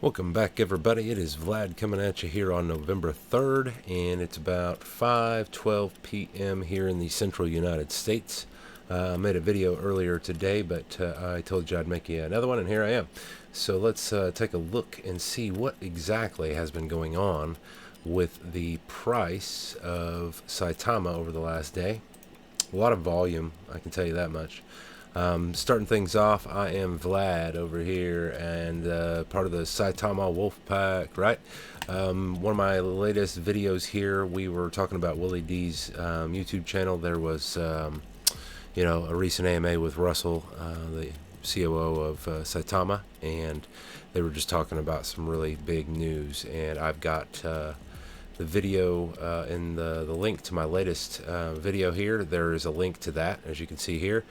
Welcome back, everybody. It is Vlad coming at you here on November 3rd, and it's about 5:12 p.m. here in the central United States. I made a video earlier today, but I told you I'd make you another one, and here I am. So let's take a look and see what exactly has been going on with the price of Saitama over the last day. A lot of volume, I can tell you that much. Starting things off, I am Vlad over here, and part of the Saitama Wolf Pack, right? One of my latest videos here, we were talking about Willie D's YouTube channel. There was, a recent AMA with Russell, the COO of Saitama, and they were just talking about some really big news. And I've got the video in the link to my latest video here. There is a link to that, as you can see here.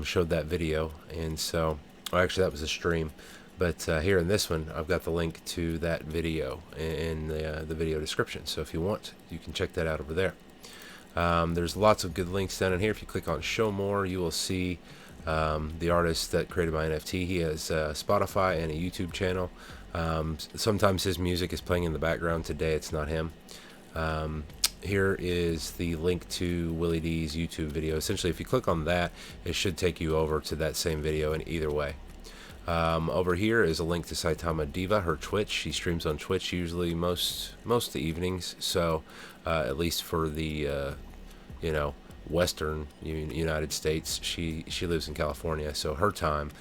Showed that video, and so actually that was a stream, but here in this one I've got the link to that video in the video description, so if you want, you can check that out over there. There's lots of good links down in here. If you click on show more, you will see the artist that created my NFT. He has Spotify and a YouTube channel. Sometimes his music is playing in the background. Today it's not him. Here is the link to Willie D's YouTube video. Essentially, if you click on that, it should take you over to that same video in either way. Over here is a link to Saitama Diva, her Twitch. She streams on Twitch usually most of the evenings. So at least for the Western United States, she lives in California, so her time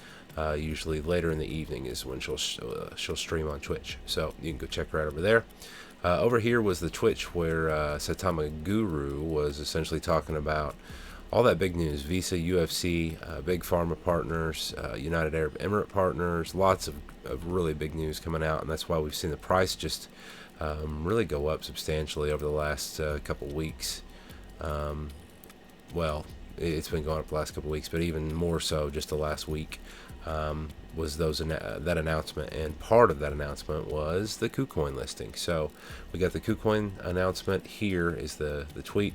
usually later in the evening is when she'll stream on Twitch. So you can go check her out over there. Over here was the Twitch where Saitama Guru was essentially talking about all that big news: Visa, UFC, big pharma partners, United Arab Emirate partners, lots of really big news coming out, and that's why we've seen the price just really go up substantially over the last couple weeks. Well, it's been going up the last couple weeks, but even more so just the last week. Was that announcement, and part of that announcement was the KuCoin listing. So we got the KuCoin announcement. Here is the tweet.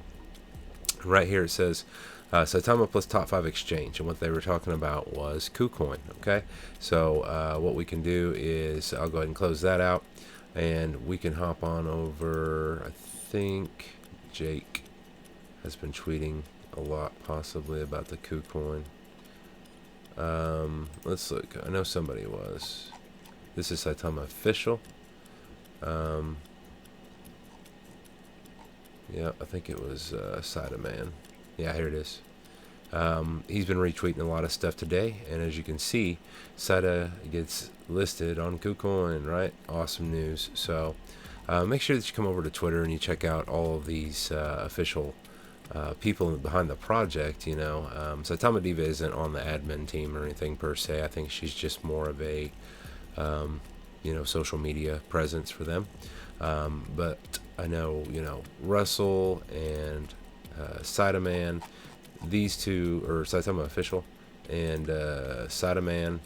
Right here it says Saitama plus top 5 exchange, and what they were talking about was KuCoin. Okay, so what we can do is I'll go ahead and close that out, and we can hop on over. I think Jake has been tweeting a lot possibly about the KuCoin. Let's look. I know somebody was. This is Saitama official. Yeah, I think it was Saitama. Yeah, here it is. He's been retweeting a lot of stuff today, and as you can see, Saita gets listed on KuCoin, right? Awesome news. So make sure that you come over to Twitter and you check out all of these official people behind the project. Saitama Diva isn't on the admin team or anything per se. I think she's just more of a social media presence for them. But I know Russell and Saitama, these two, or Saitama official and Saitama,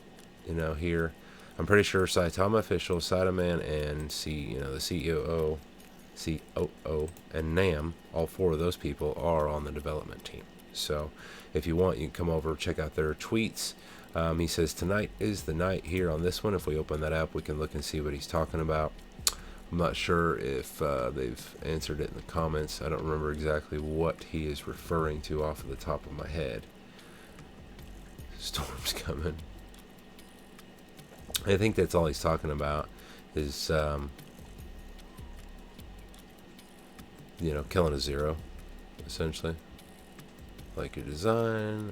here I'm pretty sure Saitama official, Saitama, and the COO and Nam, all 4 of those people are on the development team. So if you want, you can come over, check out their tweets. He says tonight is the night here on this one. If we open that up, we can look and see what he's talking about. I'm not sure if they've answered it in the comments. I don't remember exactly what he is referring to off of the top of my head. Storm's coming. I think that's all he's talking about is killing a zero, essentially. Like your design,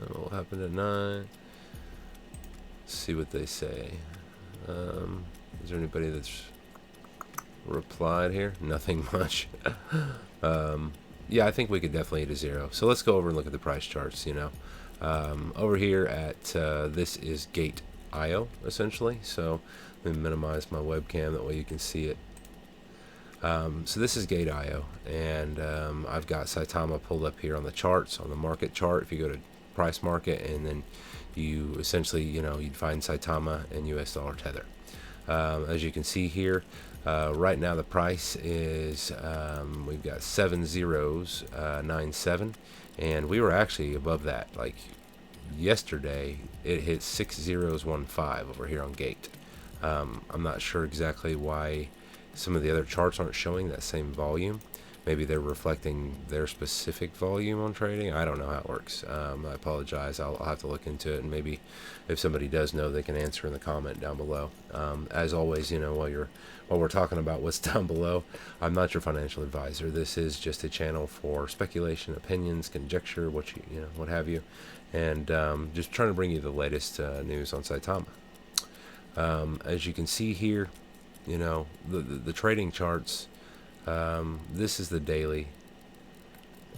what will happen at 9? Let's see what they say. Is there anybody that's replied here? Nothing much. Yeah, I think we could definitely hit a 0. So let's go over and look at the price charts. Over here at this is Gate.io, essentially. So let me minimize my webcam, that way you can see it. So this is Gate.io, and I've got Saitama pulled up here on the charts, on the market chart. If you go to price market, and then you essentially, you'd find Saitama and US dollar tether. As you can see here, right now the price is, we've got 7.097, and we were actually above that. Like yesterday, it hit 6.015 over here on Gate. I'm not sure exactly why some of the other charts aren't showing that same volume. Maybe they're reflecting their specific volume on trading. I don't know how it works. I apologize. I'll have to look into it, and maybe if somebody does know, they can answer in the comment down below. As always, while we're talking about what's down below, I'm not your financial advisor. This is just a channel for speculation, opinions, conjecture, what have you, and just trying to bring you the latest news on Saitama. As you can see here, the trading charts. This is the daily,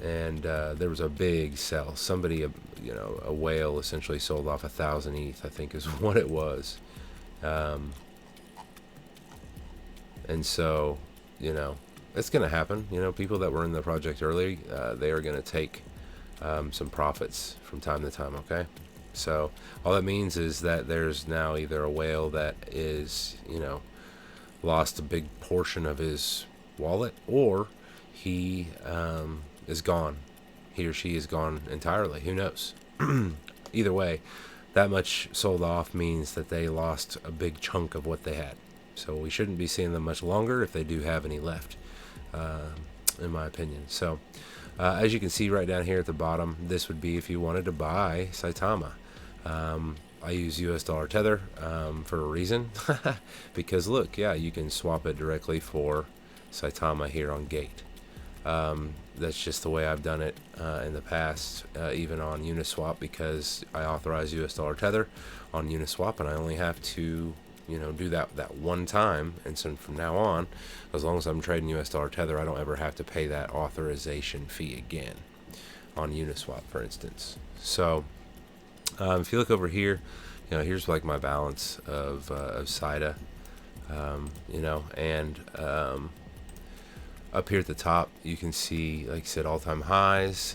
and there was a big sell. Somebody, a whale essentially sold off 1,000 ETH, I think is what it was. And so, it's going to happen. People that were in the project early, they are going to take some profits from time to time, okay? So all that means is that there's now either a whale that is, lost a big portion of his wallet, or he is gone. He or she is gone entirely. Who knows? Either way, that much sold off means that they lost a big chunk of what they had. So we shouldn't be seeing them much longer if they do have any left, in my opinion. So as you can see right down here at the bottom, this would be if you wanted to buy Saitama. I use US dollar tether for a reason, because look, yeah, you can swap it directly for Saitama here on Gate. That's just the way I've done it in the past, even on Uniswap, because I authorize US dollar tether on Uniswap, and I only have to do that one time. And so from now on, as long as I'm trading US dollar tether, I don't ever have to pay that authorization fee again on Uniswap, for instance. So if you look over here, here's like my balance of SIDA, and up here at the top, you can see, like I said, all-time highs.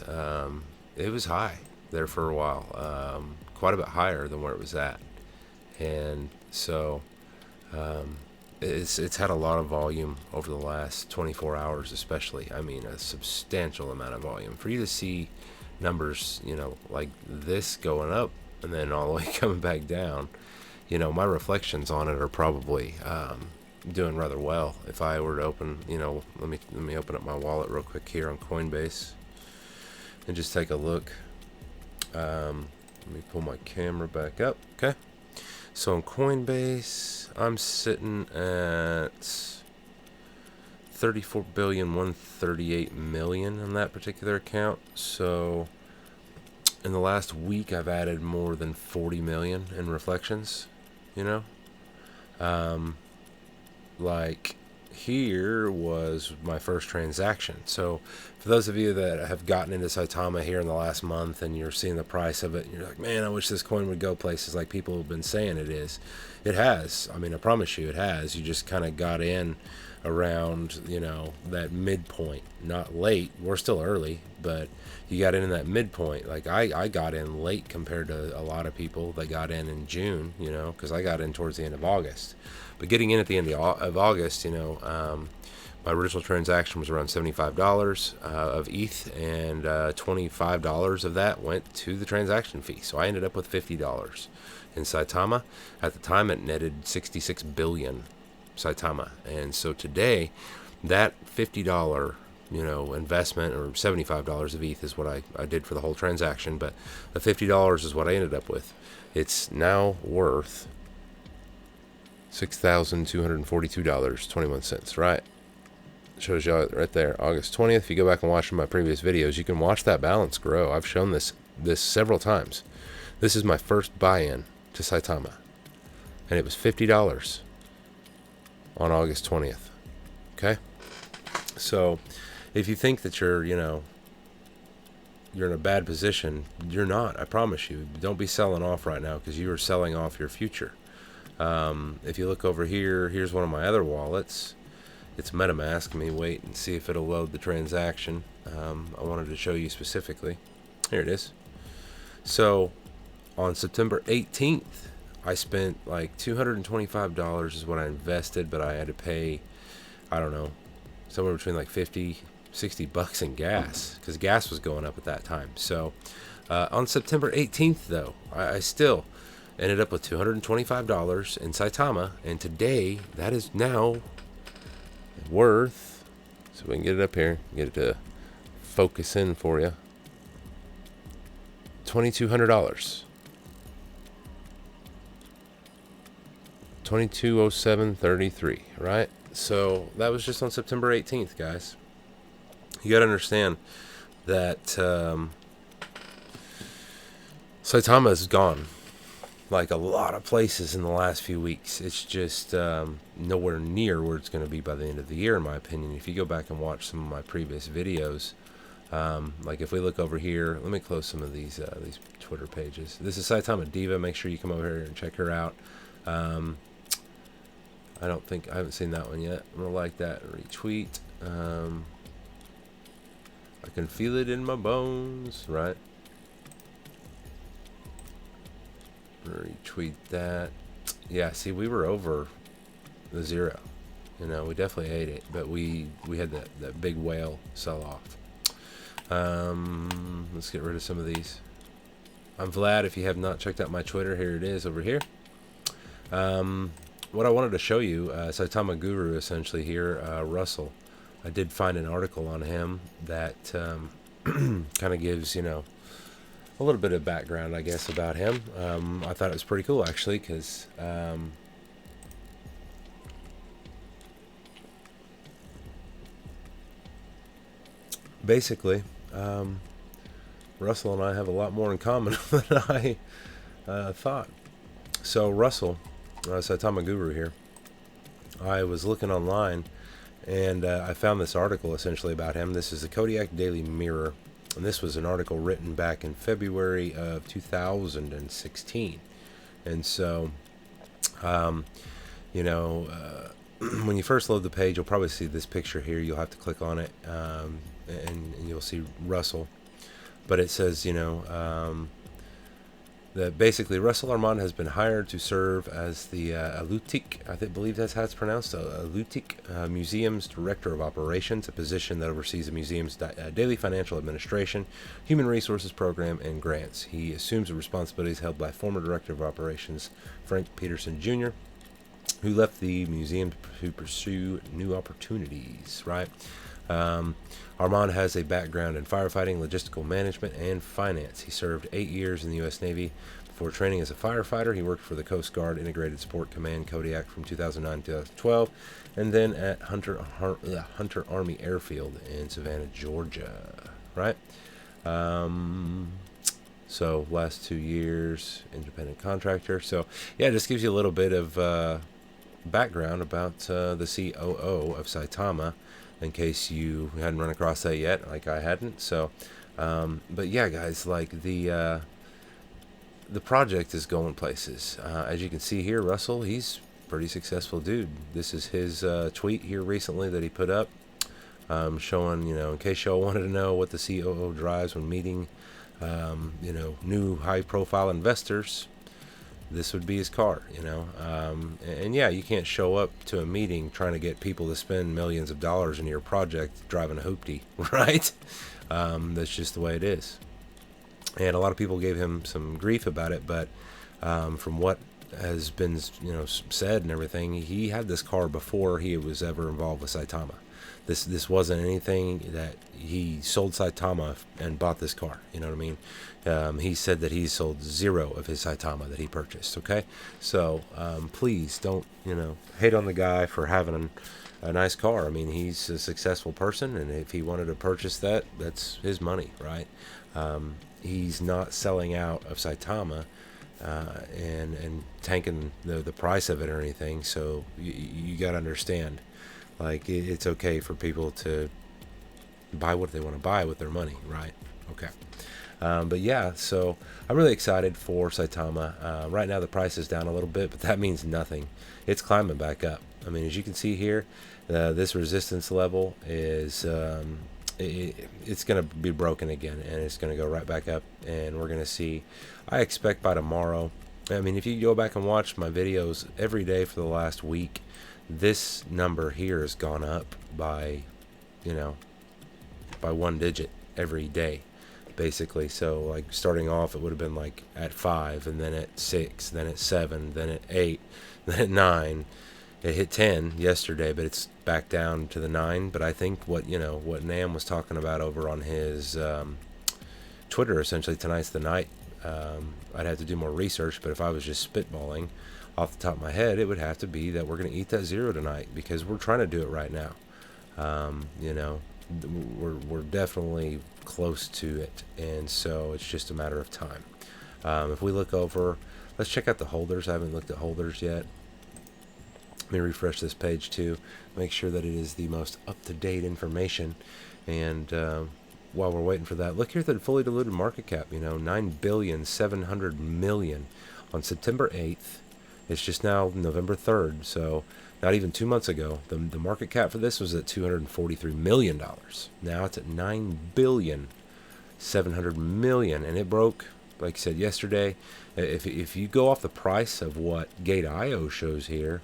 It was high there for a while, quite a bit higher than where it was at. And so it's had a lot of volume over the last 24 hours, especially. I mean, a substantial amount of volume. For you to see numbers, like this going up and then all the way coming back down, my reflections on it are probably doing rather well. If I were to open, let me open up my wallet real quick here on Coinbase and just take a look. Let me pull my camera back up. Okay, so on Coinbase, I'm sitting at 34,138,000,000 on that particular account. So in the last week, I've added more than 40 million in reflections. Like here was my first transaction. So for those of you that have gotten into Saitama here in the last month, and you're seeing the price of it, and you're like, man, I wish this coin would go places like people have been saying it is. It has. I mean, I promise you it has. You just kind of got in around, that midpoint. Not late. We're still early, but you got in that midpoint. Like I got in late compared to a lot of people that got in June, because I got in towards the end of August. But getting in at the end of August, my original transaction was around $75 of ETH, and $25 of that went to the transaction fee. So I ended up with $50 in Saitama. At the time, it netted 66 billion Saitama. And so today, that $50 investment, or $75 of ETH is what I did for the whole transaction, but the $50 is what I ended up with. It's now worth $6,242.21, right? Shows you right there, August 20th. If you go back and watch my previous videos, you can watch that balance grow. I've shown this several times. This is my first buy-in to Saitama, and it was $50 on August 20th. Okay, so if you think that you're in a bad position, you're not. I promise you. Don't be selling off right now, because you are selling off your future. If you look over here, here's one of my other wallets. It's MetaMask. Let me wait and see if it'll load the transaction. I wanted to show you specifically. Here it is. So on September 18th, I spent like $225 is what I invested, but I had to pay, I don't know, somewhere between like 50, 60 bucks in gas, because gas was going up at that time. So on September 18th, though, I still ended up with $225 in Saitama, and today that is now worth, so we can get it up here, get it to focus in for you, $2,200. 2207.33, right? So that was just on September 18th, guys. You got to understand that Saitama is gone, like a lot of places in the last few weeks. It's just nowhere near where it's going to be by the end of the year, in my opinion. If you go back and watch some of my previous videos, like if we look over here, let me close some of these Twitter pages. This is Saitama Diva. Make sure you come over here and check her out. I haven't seen that one yet. I'm gonna like that and retweet. I can feel it in my bones, right? Retweet that. Yeah, see, we were over the zero. You know, we definitely ate it, but we had that big whale sell off. Let's get rid of some of these. I'm Vlad. If you have not checked out my Twitter, here it is over here. What I wanted to show you, Saitama Guru, essentially here, Russell. I did find an article on him that kind of gives, you know, a little bit of background, I guess, about him. I thought it was pretty cool, actually, because basically, Russell and I have a lot more in common than I thought. So Russell, Saitama Guru here, I was looking online and I found this article essentially about him. This is the Kodiak Daily Mirror, and this was an article written back in February of 2016. And so, you know, when you first load the page, you'll probably see this picture here. You'll have to click on it, and you'll see Russell. But it says, you know, that basically Russell Armand has been hired to serve as the Alutik, believe that's how it's pronounced, Alutik Museum's Director of Operations, a position that oversees the museum's daily financial administration, human resources program, and grants. He assumes the responsibilities held by former Director of Operations Frank Peterson Jr., who left the museum to pursue new opportunities, right? Armand has a background in firefighting, logistical management, and finance. He served 8 years in the U.S. Navy. Before training as a firefighter, he worked for the Coast Guard Integrated Support Command, Kodiak, from 2009 to 2012, and then at Hunter Army Airfield in Savannah, Georgia, right? So last 2 years, independent contractor. So, yeah, it just gives you a little bit of background about the COO of Saitama, in case you hadn't run across that yet, like I hadn't. So, but yeah, guys, like the project is going places. As you can see here, Russell, he's a pretty successful dude. This is his tweet here recently that he put up, showing, you know, in case y'all wanted to know what the COO drives when meeting, you know, new high-profile investors. This would be his car, you know. And yeah, you can't show up to a meeting trying to get people to spend millions of dollars into your project driving a hoopty, right? That's just the way it is. And a lot of people gave him some grief about it, but from what has been, you know, said and everything, he had this car before he was ever involved with Saitama. This wasn't anything that he sold Saitama and bought this car. You know what I mean? He said that he sold 0 of his Saitama that he purchased. Okay, so please don't, you know, hate on the guy for having a nice car. I mean, he's a successful person, and if he wanted to purchase that, that's his money, right? He's not selling out of Saitama and tanking the price of it or anything. So you got to understand. Like, it's okay for people to buy what they want to buy with their money, right? Okay. But yeah, so I'm really excited for Saitama. Right now the price is down a little bit, but that means nothing. It's climbing back up. I mean, as you can see here, this resistance level is it's going to be broken again, and it's going to go right back up, and we're going to see, I expect by tomorrow. I mean, if you go back and watch my videos every day for the last week, this number here has gone up by, you know, by 1 digit every day. basically. So like starting off, it would have been like at 5, and then at 6, then at 7, then at 8, then at 9. It hit 10 yesterday, but it's back down to the 9. But I think what Nam was talking about over on his Twitter, essentially tonight's the night. I'd have to do more research, but if I was just spitballing off the top of my head, it would have to be that we're going to eat that 0 tonight, because we're trying to do it right now. We're definitely close to it, and so it's just a matter of time. If we look over, let's check out the holders. I haven't looked at holders yet. Let me refresh this page too, make sure that it is the most up-to-date information. And while we're waiting for that, look here at the fully diluted market cap, $9,700,000,000 on September 8th. It's just now November 3rd, so not even 2 months ago. The market cap for this was at $243 million. Now it's at $9,700,000,000, and it broke, like I said yesterday. If you go off the price of what Gate.io shows here,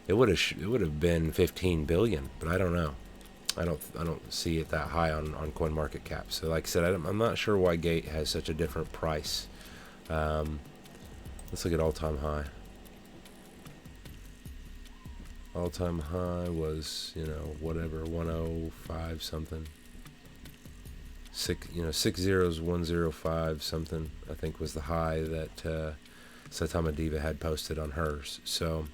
it would have been 15 billion, but I don't know. I don't see it that high on CoinMarketCap. So like I said, I'm not sure why Gate has such a different price. Let's look at all-time high. All-time high was, whatever, 105 something. 6 zeros, 105 something, I think was the high that Saitama Diva had posted on hers. So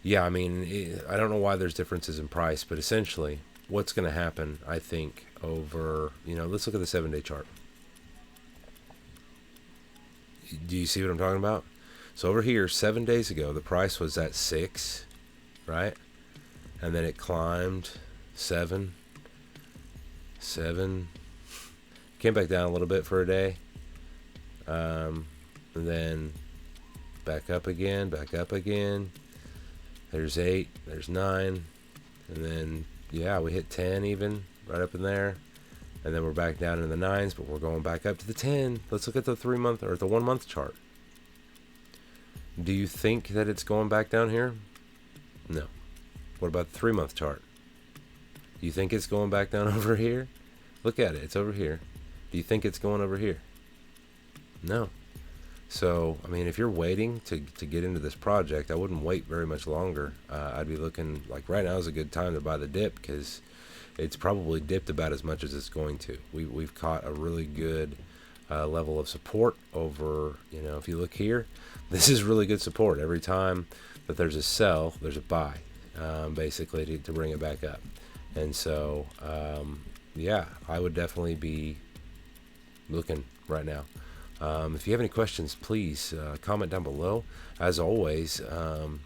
yeah, I mean, I don't know why there's differences in price, but essentially what's going to happen, I think, over, let's look at the 7-day chart. Do you see what I'm talking about? So over here, 7 days ago, the price was at 6, right? And then it climbed 7, came back down a little bit for a day, and then back up again. There's 8, there's 9, and then, yeah, we hit 10 even, right up in there. And then we're back down in the 9s, but we're going back up to the 10. Let's look at the 3-month or the 1-month chart. Do you think that it's going back down here? No. What about the 3-month chart? Do you think it's going back down over here? Look at it, it's over here. Do you think it's going over here? No. So, I mean, if you're waiting to get into this project, I wouldn't wait very much longer. I'd be looking, like right now is a good time to buy the dip, because it's probably dipped about as much as it's going to. We've caught a really good level of support over, if you look here, this is really good support. Every time that there's a sell, there's a buy, basically to bring it back up. And so, yeah, I would definitely be looking right now. If you have any questions, please comment down below. As always, I'm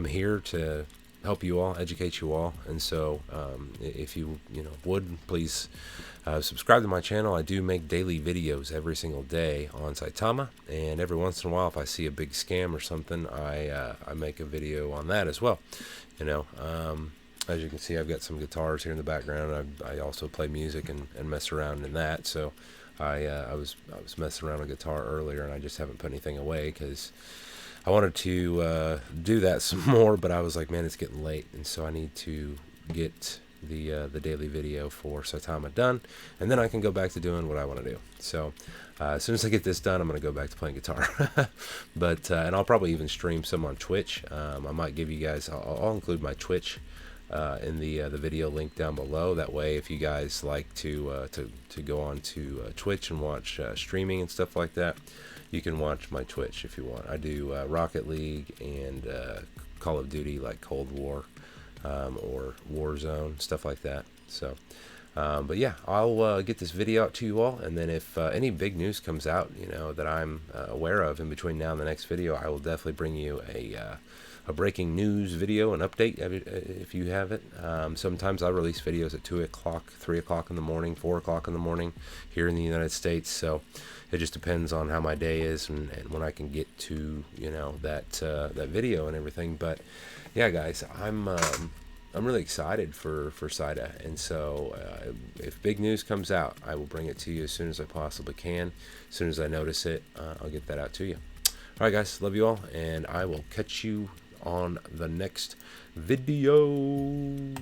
here to help you all, educate you all, and so if you would please subscribe to my channel. I do make daily videos every single day on Saitama, and every once in a while, if I see a big scam or something, I make a video on that as well. As you can see, I've got some guitars here in the background. I also play music and mess around in that. So I was messing around with guitar earlier, and I just haven't put anything away because I wanted to do that some more, but I was like, man, it's getting late, and so I need to get the daily video for Saitama done, and then I can go back to doing what I want to do. So as soon as I get this done, I'm going to go back to playing guitar. But and I'll probably even stream some on Twitch. I might give you guys, I'll include my Twitch in the video link down below. That way, if you guys like to go on to Twitch and watch streaming and stuff like that, you can watch my Twitch if you want. I do Rocket League and Call of Duty, like Cold War or Warzone, stuff like that. So, but yeah, I'll get this video out to you all, and then if any big news comes out, that I'm aware of in between now and the next video, I will definitely bring you a breaking news video, an update if you have it. Sometimes I release videos at 2 o'clock, 3 o'clock in the morning, 4 o'clock in the morning here in the United States. So it just depends on how my day is and when I can get to that video and everything. But yeah, guys, I'm really excited for Saita, and so if big news comes out, I will bring it to you as soon as I possibly can. As soon as I notice it, I'll get that out to you. All right, guys, love you all, and I will catch you on the next video.